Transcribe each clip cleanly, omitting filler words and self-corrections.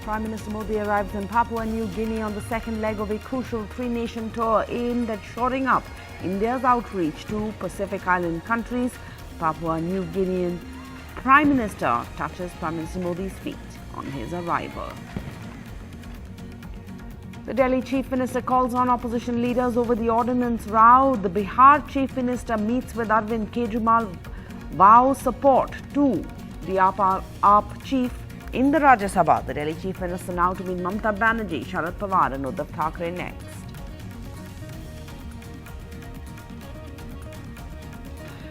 Prime Minister Modi arrives in Papua New Guinea on the second leg of a crucial three-nation tour aimed at shoring up India's outreach to Pacific Island countries. Papua New Guinean Prime Minister touches Prime Minister Modi's feet on his arrival. The Delhi Chief Minister calls on opposition leaders over the ordnance row. The Bihar Chief Minister meets with Arvind Kejriwal, vows support to the AAP chief in the Rajya Sabha. The Delhi Chief Minister now to meet Mamata Banerjee, Sharad Pawar and Uddhav Thackeray next.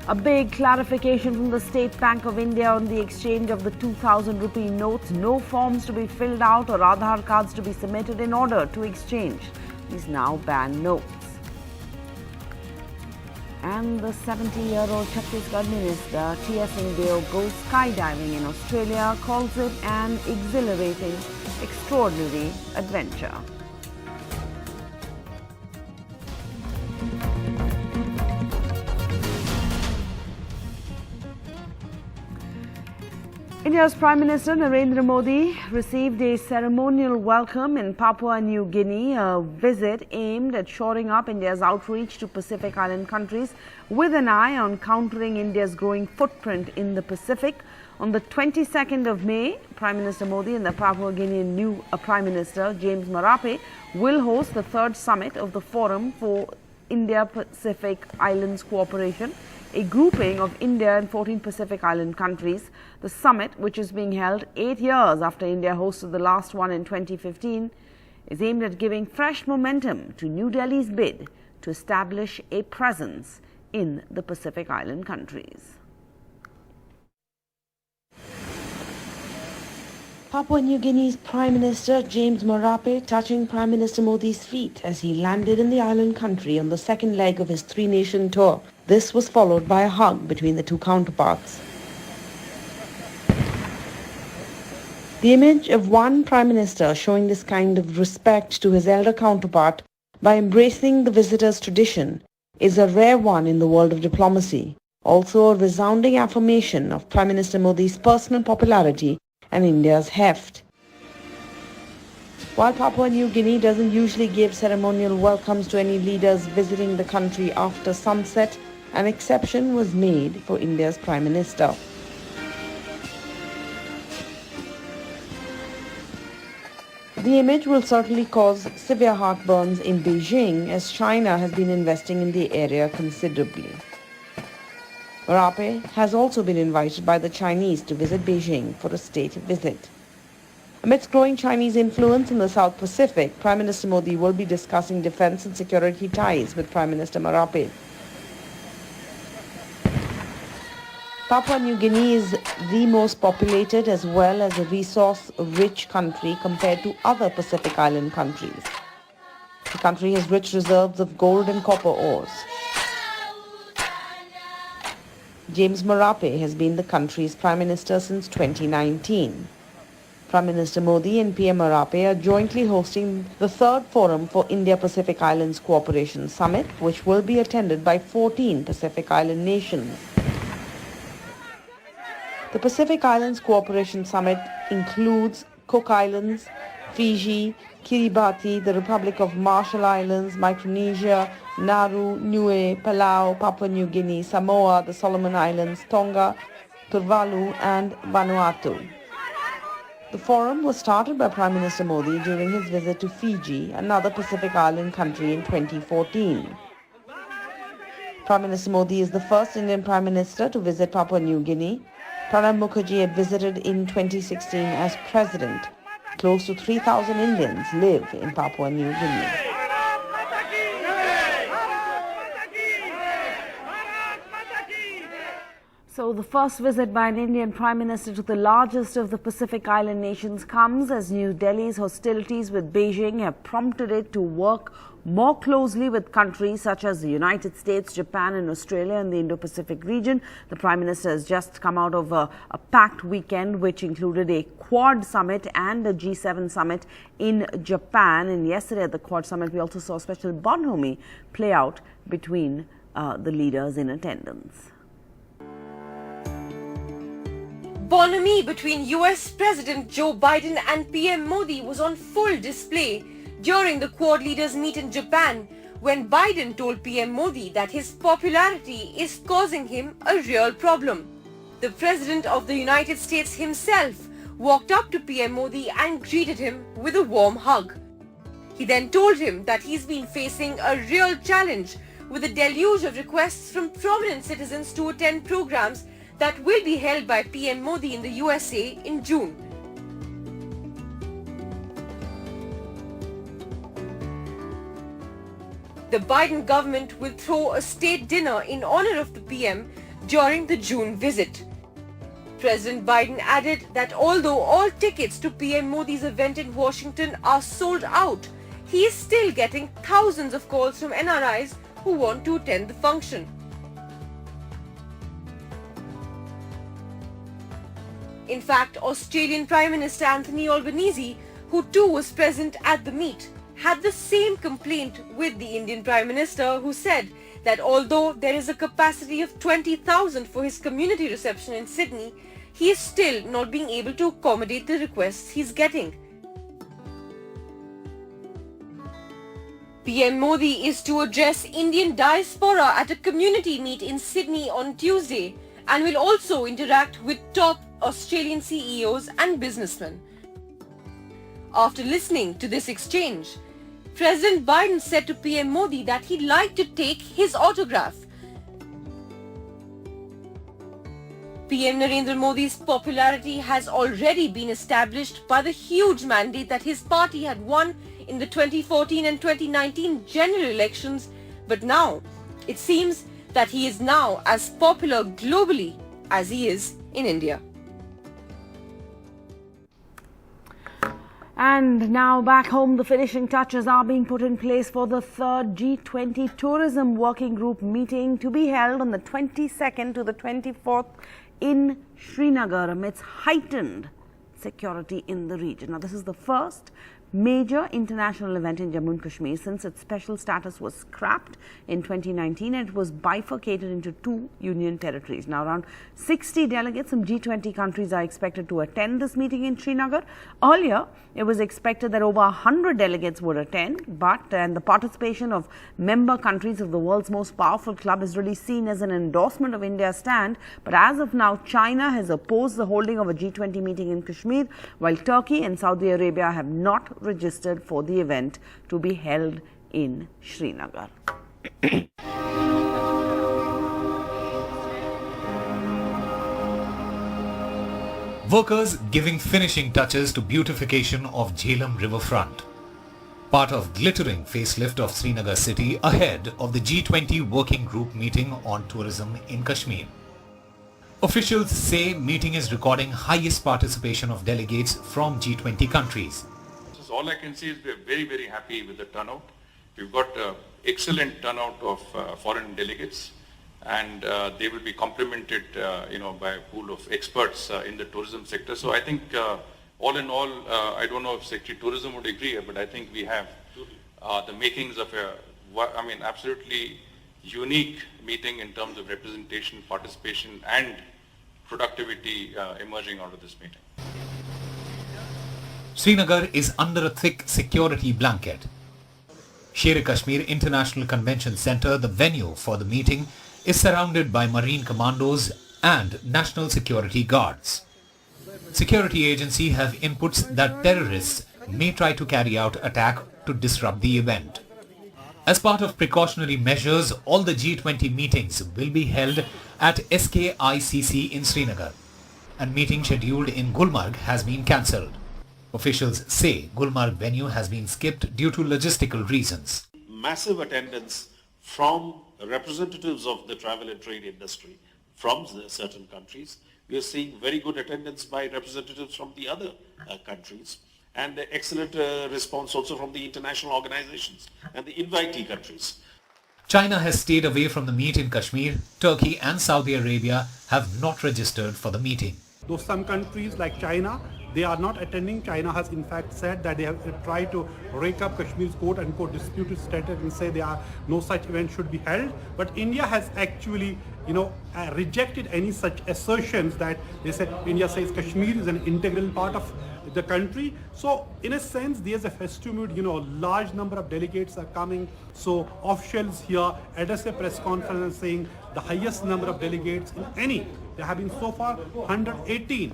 A big clarification from the State Bank of India on the exchange of the 2,000 rupee notes. No forms to be filled out or Aadhaar cards to be submitted in order to exchange these now banned notes. And the 70-year-old Chhattisgarh minister T.S. Singhdeo goes skydiving in Australia, calls it an exhilarating, extraordinary adventure. India's Prime Minister Narendra Modi received a ceremonial welcome in Papua New Guinea, a visit aimed at shoring up India's outreach to Pacific Island countries with an eye on countering India's growing footprint in the Pacific. On the 22nd of May, Prime Minister Modi and the Papua Guinean new Prime Minister James Marape will host the third summit of the Forum for India-Pacific Islands Cooperation, a grouping of India and 14 Pacific Island countries. The summit, which is being held 8 years after India hosted the last one in 2015, is aimed at giving fresh momentum to New Delhi's bid to establish a presence in the Pacific Island countries. Papua New Guinea's Prime Minister James Marape touching Prime Minister Modi's feet as he landed in the island country on the second leg of his three-nation tour. This was followed by a hug between the two counterparts. The image of one Prime Minister showing this kind of respect to his elder counterpart by embracing the visitor's tradition is a rare one in the world of diplomacy. Also a resounding affirmation of Prime Minister Modi's personal popularity and India's heft. While Papua New Guinea doesn't usually give ceremonial welcomes to any leaders visiting the country after sunset, an exception was made for India's Prime Minister. The image will certainly cause severe heartburns in Beijing, as China has been investing in the area considerably. Marape has also been invited by the Chinese to visit Beijing for a state visit. Amidst growing Chinese influence in the South Pacific, Prime Minister Modi will be discussing defense and security ties with Prime Minister Marape. Papua New Guinea is the most populated as well as a resource-rich country compared to other Pacific Island countries. The country has rich reserves of gold and copper ores. James Marape has been the country's Prime Minister since 2019. Prime Minister Modi and PM Marape are jointly hosting the third Forum for India-Pacific Islands Cooperation Summit, which will be attended by 14 Pacific Island nations. The Pacific Islands Cooperation Summit includes Cook Islands, Fiji, Kiribati, the Republic of Marshall Islands, Micronesia, Nauru, Niue, Palau, Papua New Guinea, Samoa, the Solomon Islands, Tonga, Tuvalu and Vanuatu. The forum was started by Prime Minister Modi during his visit to Fiji, another Pacific Island country, in 2014. Prime Minister Modi is the first Indian Prime Minister to visit Papua New Guinea. Pranab Mukherjee had visited in 2016 as President. Close to 3,000 Indians live in Papua New Guinea. So the first visit by an Indian Prime Minister to the largest of the Pacific Island nations comes as New Delhi's hostilities with Beijing have prompted it to work more closely with countries such as the United States, Japan and Australia in the Indo-Pacific region. The Prime Minister has just come out of a packed weekend which included a Quad summit and a G7 summit in Japan. And yesterday at the Quad summit, we also saw a special bonhomie play out between the leaders in attendance. Bonhomie between US President Joe Biden and PM Modi was on full display during the Quad leaders meet in Japan, when Biden told PM Modi that his popularity is causing him a real problem. The President of the United States himself walked up to PM Modi and greeted him with a warm hug. He then told him that he's been facing a real challenge with a deluge of requests from prominent citizens to attend programs that will be held by PM Modi in the USA in June. The Biden government will throw a state dinner in honor of the PM during the June visit. President Biden added that although all tickets to PM Modi's event in Washington are sold out, he is still getting thousands of calls from NRIs who want to attend the function. In fact, Australian Prime Minister Anthony Albanese, who too was present at the meet, had the same complaint with the Indian Prime Minister, who said that although there is a capacity of 20,000 for his community reception in Sydney, he is still not being able to accommodate the requests he's getting. PM Modi is to address Indian diaspora at a community meet in Sydney on Tuesday and will also interact with top Australian CEOs and businessmen. After listening to this exchange, President Biden said to PM Modi that he'd like to take his autograph. PM Narendra Modi's popularity has already been established by the huge mandate that his party had won in the 2014 and 2019 general elections, but now it seems that he is now as popular globally as he is in India. And now back home, the finishing touches are being put in place for the third G20 Tourism Working Group meeting to be held on the 22nd to the 24th in Srinagar amidst heightened security in the region. Now, this is the first major international event in Jammu and Kashmir since its special status was scrapped in 2019 and it was bifurcated into two union territories. Now, around 60 delegates from G20 countries are expected to attend this meeting in Srinagar. Earlier, it was expected that over 100 delegates would attend, but the participation of member countries of the world's most powerful club is really seen as an endorsement of India's stand. But as of now, China has opposed the holding of a G20 meeting in Kashmir, while Turkey and Saudi Arabia have not registered for the event to be held in Srinagar. Workers giving finishing touches to beautification of Jhelum riverfront. Part of glittering facelift of Srinagar city ahead of the G20 working group meeting on tourism in Kashmir. Officials say meeting is recording highest participation of delegates from G20 countries. All I can say is we are very, very happy with the turnout. We've got excellent turnout of foreign delegates, and they will be complemented, by a pool of experts in the tourism sector. So I think, all in all, I don't know if Secretary Tourism would agree, but I think we have the makings of a, absolutely unique meeting in terms of representation, participation, and productivity emerging out of this meeting. Srinagar is under a thick security blanket. Sher-e-Kashmir International Convention Centre, the venue for the meeting, is surrounded by Marine Commandos and National Security Guards. Security agencies have inputs that terrorists may try to carry out attack to disrupt the event. As part of precautionary measures, all the G20 meetings will be held at SKICC in Srinagar, and meeting scheduled in Gulmarg has been cancelled. Officials say Gulmarg venue has been skipped due to logistical reasons. Massive attendance from representatives of the travel and trade industry from certain countries. We are seeing very good attendance by representatives from the other countries, and excellent response also from the international organizations and the invitee countries. China has stayed away from the meet in Kashmir. Turkey and Saudi Arabia have not registered for the meeting. Though some countries like China they are not attending. China has in fact said that they have tried to rake up Kashmir's quote-unquote disputed status and say no such event should be held. But India has actually, rejected any such assertions that they said India says Kashmir is an integral part of the country. So in a sense, there's a festive mood, large number of delegates are coming. So officials here address a press conference saying the highest number of delegates in any. There have been so far 118,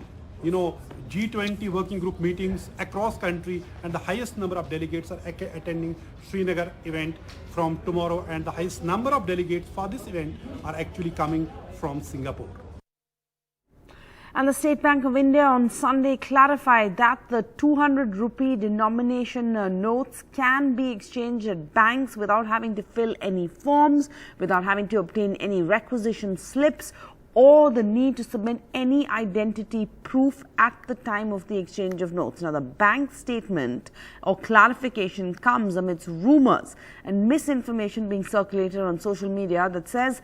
G20 working group meetings across country, and the highest number of delegates are attending Srinagar event from tomorrow, and the highest number of delegates for this event are actually coming from Singapore. And the State Bank of India on Sunday clarified that the 200 rupee denomination notes can be exchanged at banks without having to fill any forms, without having to obtain any requisition slips, or the need to submit any identity proof at the time of the exchange of notes. Now, the bank statement or clarification comes amidst rumors and misinformation being circulated on social media that says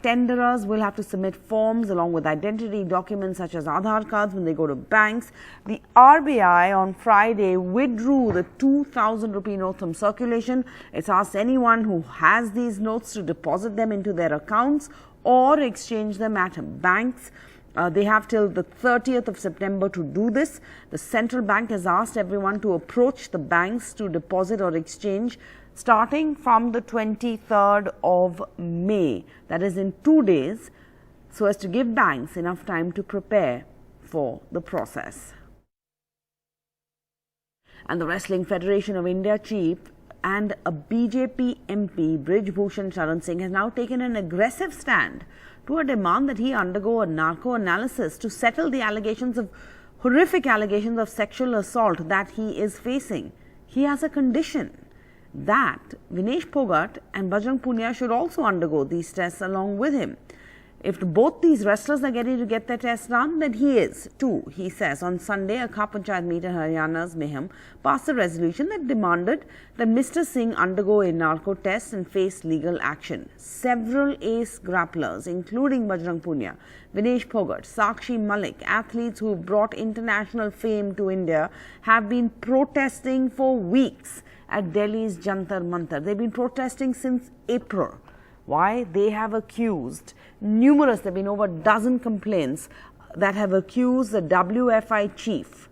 tenderers will have to submit forms along with identity documents such as Aadhaar cards when they go to banks. The RBI on Friday withdrew the 2,000 rupee note from circulation. It's asked anyone who has these notes to deposit them into their accounts or exchange them at banks. They have till the 30th of September to do this. The central bank has asked everyone to approach the banks to deposit or exchange starting from the 23rd of May. That is in 2 days, so as to give banks enough time to prepare for the process. And the Wrestling Federation of India chief and a BJP MP, Brij Bhushan Sharan Singh, has now taken an aggressive stand to a demand that he undergo a narco analysis to settle the horrific allegations of sexual assault that he is facing. He has a condition that Vinesh Phogat and Bajrang Punia should also undergo these tests along with him. If both these wrestlers are getting to get their tests done, then he is too, he says. On Sunday, a Khap Panchayat meet in Haryana's Meham passed a resolution that demanded that Mr. Singh undergo a narco test and face legal action. Several ace grapplers, including Bajrang Punia, Vinesh Phogat, Sakshi Malik, athletes who have brought international fame to India, have been protesting for weeks at Delhi's Jantar Mantar. They've been protesting since April. Why? They have accused there have been over a dozen complaints that have accused the WFI chief,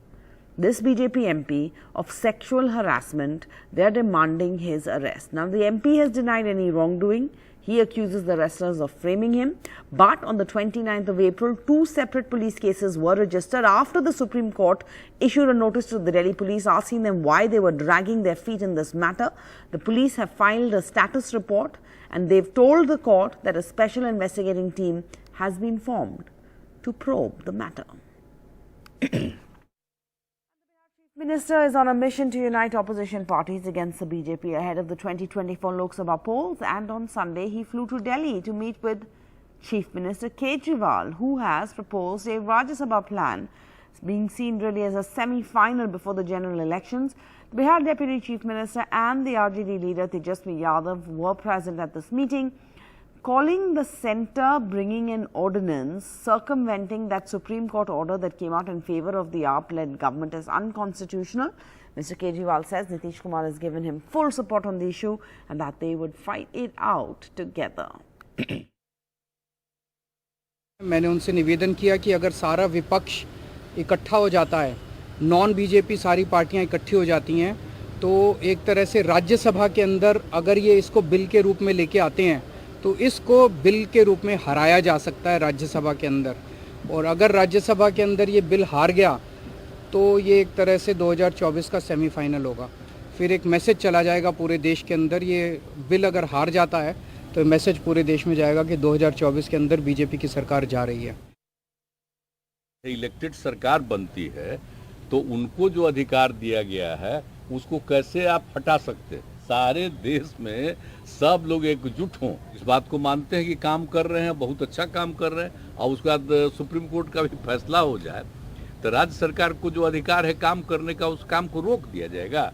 this BJP MP, of sexual harassment. They are demanding his arrest. Now, the MP has denied any wrongdoing. He accuses the wrestlers of framing him. But on the 29th of April, 2 separate police cases were registered after the Supreme Court issued a notice to the Delhi police asking them why they were dragging their feet in this matter. The police have filed a status report, and they've told the court that a special investigating team has been formed to probe the matter. The Minister is on a mission to unite opposition parties against the BJP ahead of the 2024 Lok Sabha polls, and on Sunday he flew to Delhi to meet with Chief Minister Kejriwal, who has proposed a Rajya Sabha plan. It's being seen really as a semi-final before the general elections. The Bihar Deputy Chief Minister and the RJD leader Tejasvi Yadav were present at this meeting, calling the centre bringing an ordinance circumventing that Supreme Court order that came out in favour of the AAP-led government as unconstitutional. Mr. Kejriwal says Nitish Kumar has given him full support on the issue and that they would fight it out together. मैंने उनसे निवेदन किया कि अगर सारा विपक्ष इकट्ठा हो जाता है, नॉन बीजेपी सारी पार्टियां इकट्ठी हो जाती हैं, तो एक तरह से राज्यसभा के अंदर अगर ये इसको बिल के रूप में लेके आते हैं तो इसको बिल के रूप में हराया जा सकता है राज्यसभा के अंदर। और अगर राज्यसभा के अंदर ये बिल हार गया तो ये एक तरह से 2024 का सेमीफाइनल होगा। फिर एक मैसेज चला जाएगा पूरे देश के अंदर, ये बिल अगर हार जाता है तो मैसेज पूरे देश में जाएगा कि 2024 के अंदर बीजेपी की सरकार जा रही है। इलेक्टेड सरकार बनती है तो उनको जो अधिकार दिया गया है उसको कैसे आप हटा सकते हैं? सारे देश में सब लोग एकजुट हों, इस बात को मानते हैं कि काम कर रहे हैं, बहुत अच्छा काम कर रहे हैं, और उसके बाद सुप्रीम कोर्ट का भी फैसला हो जाए तो राज्य सरकार को जो अधिकार है काम करने का, उस काम को रोक दिया जाएगा।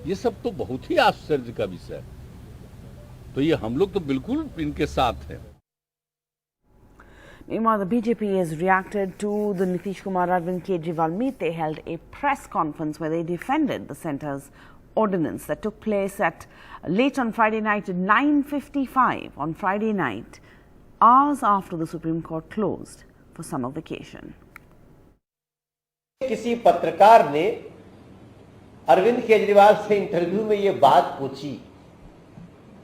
ये सब तो बहुत ही आश्चर्य का विषय है। तो ये हम लोग तो बिल्कुल इनके साथ हैं। Meanwhile, the BJP has reacted to the Nitish Kumar Arvind Kejriwal meet. They held a press conference where they defended the centre's ordinance that took place at late on Friday night at 9:55 on Friday night, hours after the Supreme Court closed for summer vacation. किसी पत्रकार ने अरविंद केजरीवाल से interview में ये बात पूछी,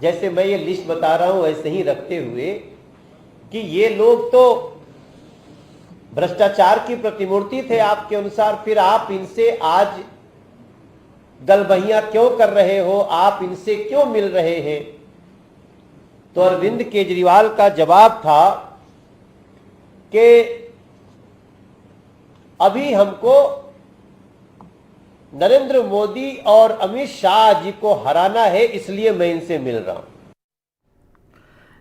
जैसे मैं ये लिस्ट बता रहा हूं वैसे ही रखते हुए, कि ये लोग तो भ्रष्टाचार की प्रतिमूर्ति थे आपके अनुसार, फिर आप इनसे आज गलबहियां क्यों कर रहे हो, आप इनसे क्यों मिल रहे हैं? तो अरविंद केजरीवाल का जवाब था कि अभी हमको नरेंद्र मोदी और अमित शाह जी को हराना है, इसलिए मैं इनसे मिल रहा हूं.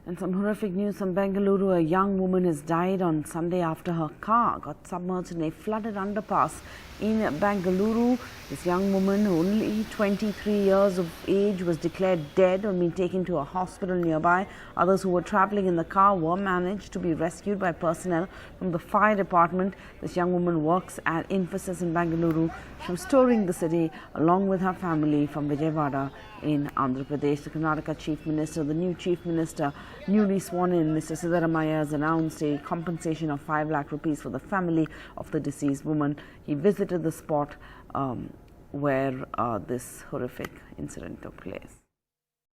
And some horrific news from Bengaluru. A young woman has died on Sunday after her car got submerged in a flooded underpass in Bengaluru. This young woman, only 23 years of age, was declared dead and being taken to a hospital nearby. Others who were traveling in the car were managed to be rescued by personnel from the fire department. This young woman works at Infosys in Bengaluru. She was touring the city along with her family from Vijayawada in Andhra Pradesh. The Karnataka Chief Minister, the new Chief Minister, newly sworn in, Mr. Siddaramaiah, has announced a compensation of 5 lakh rupees for the family of the deceased woman. He visited the spot where this horrific incident took place.